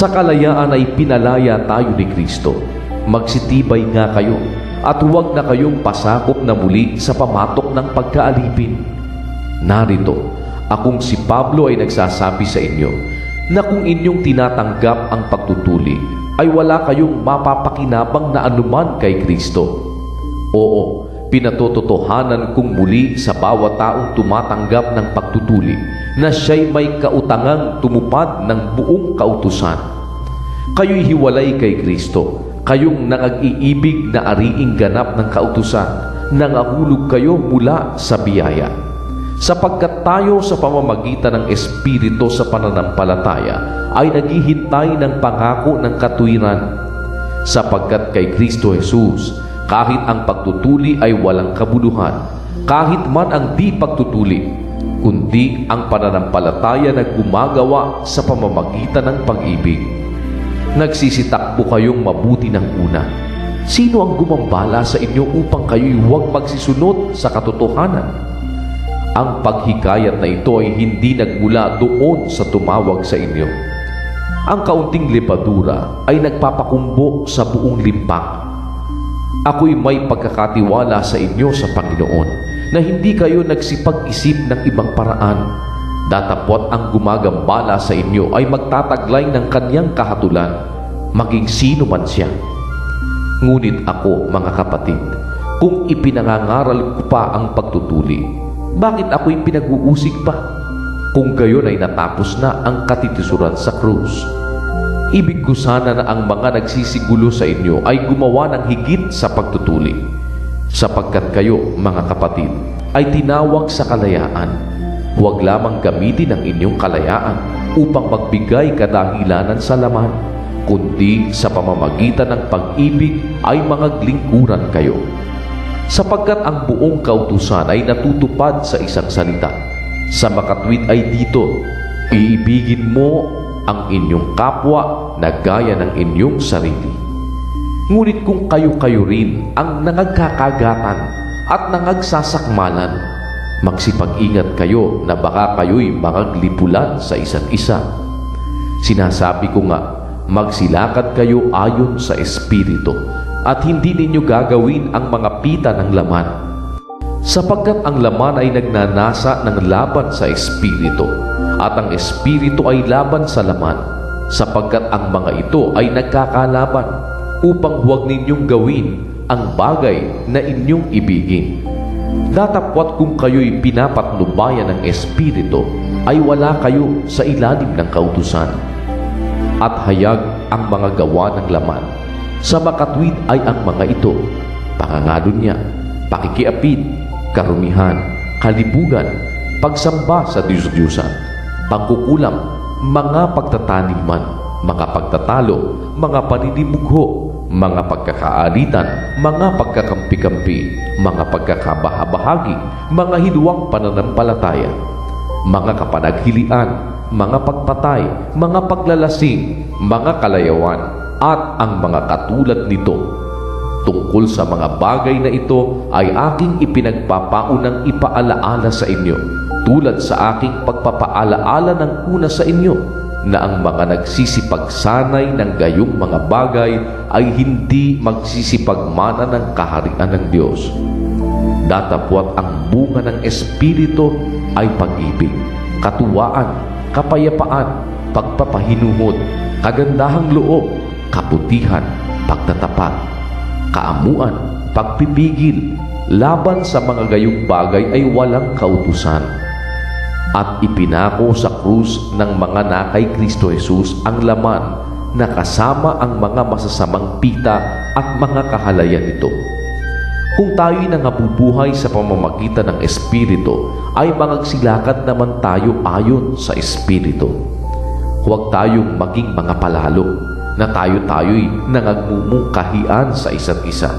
Sa kalayaan ay pinalaya tayo ni Kristo. Magsitibay nga kayo at huwag na kayong pasakop na muli sa pamatok ng pagkaalipin. Narito, akong si Pablo ay nagsasabi sa inyo na kung inyong tinatanggap ang pagtutuli, ay wala kayong mapapakinabang na anuman kay Kristo. Oo, pinatototohanan kong muli sa bawat taong tumatanggap ng pagtutuli na siya'y may kautangang tumupad ng buong kautusan. Kayo'y hiwalay kay Kristo, kayong nangag-iibig na ariing ganap ng kautusan, nangahulog kayo mula sa biyaya. Sapagkat tayo sa pamamagitan ng Espiritu sa pananampalataya ay naghihintay ng pangako ng katuwiran. Sapagkat kay Kristo Jesus, kahit ang pagtutuli ay walang kabuluhan, kahit man ang di pagtutuli, kundi ang pananampalataya na gumagawa sa pamamagitan ng pag-ibig. Nagsisitakbo kayong mabuti ng una. Sino ang gumambala sa inyo upang kayo'y huwag magsisunod sa katotohanan? Ang paghikayat na ito ay hindi nagmula doon sa tumawag sa inyo. Ang kaunting lepadura ay nagpapakumbo sa buong limpak. Ako'y may pagkakatiwala sa inyo sa Panginoon na hindi kayo nagsipag-isip ng ibang paraan. Datapwat ang gumagambala sa inyo ay magtataglay ng kanyang kahatulan, maging sino man siya. Ngunit ako, mga kapatid, kung ipinangangaral ko pa ang pagtutuli, bakit ako'y pinag-uusig pa? Kung gayon ay natapos na ang katitisuran sa krus. Ibig ko sana na ang mga nagsisigulo sa inyo ay gumawa ng higit sa pagtutuli, sapagkat kayo, mga kapatid, ay tinawag sa kalayaan. Huwag lamang gamitin ang inyong kalayaan upang magbigay kadahilanan sa laman, kundi sa pamamagitan ng pag-ibig ay mangaglingkuran kayo. Sapagkat ang buong kautusan ay natutupad sa isang salita. Sa makatwid ay dito, iibigin mo ang inyong kapwa na gaya ng inyong sarili. Ngunit kung kayo-kayo rin ang nangagkakagatan at nangagsasakmalan, magsipag-ingat kayo na baka kayo'y mangaglipulan sa isa't isa. Sinasabi ko nga, magsilakad kayo ayon sa Espiritu at hindi ninyo gagawin ang mga pita ng laman. Sapagkat ang laman ay nagnanasa ng laban sa Espiritu at ang Espiritu ay laban sa laman, sapagkat ang mga ito ay nagkakalaban upang huwag ninyong gawin ang bagay na inyong ibigin. Datapwat kung kayo'y pinapatnubayan ng Espiritu, ay wala kayo sa ilalim ng kautusan. At hayag ang mga gawa ng laman. Sa makatwid ay ang mga ito: pangangalunya, pakikiapid, karumihan, kalibugan, pagsamba sa Diyos-Diyusan, pangkukulam, mga pagtataniman, mga pagtatalo, mga paninimugho, mga pagkakaalitan, mga pagkakampi-kampi, mga pagkakabahabahagi, mga hiluwang pananampalataya, mga kapanaghilian, mga pagpatay, mga paglalasing, mga kalayawan, at ang mga katulad nito. Tungkol sa mga bagay na ito ay aking ipinagpapaunang ipaalaala sa inyo, tulad sa aking pagpapaalaala ng una sa inyo, na ang mga nagsisipagsanay ng gayong mga bagay ay hindi magsisipagmana ng kaharian ng Diyos. Datapwat ang bunga ng Espiritu ay pag-ibig, katuwaan, kapayapaan, pagpapahinuhod, kagandahang loob, kabutihan, pagtatapat, kaamuan, pagpipigil. Laban sa mga gayong bagay ay walang kautusan. At ipinako sa krus ng mga nakay Kristo Jesus ang laman na kasama ang mga masasamang pita at mga kahalayan nito. Kung tayo'y nangabubuhay sa pamamagitan ng Espiritu, ay magsilakad naman tayo ayon sa Espiritu. Huwag tayong maging mga palalo na tayo'y nangagmumungkahian sa isa't isa,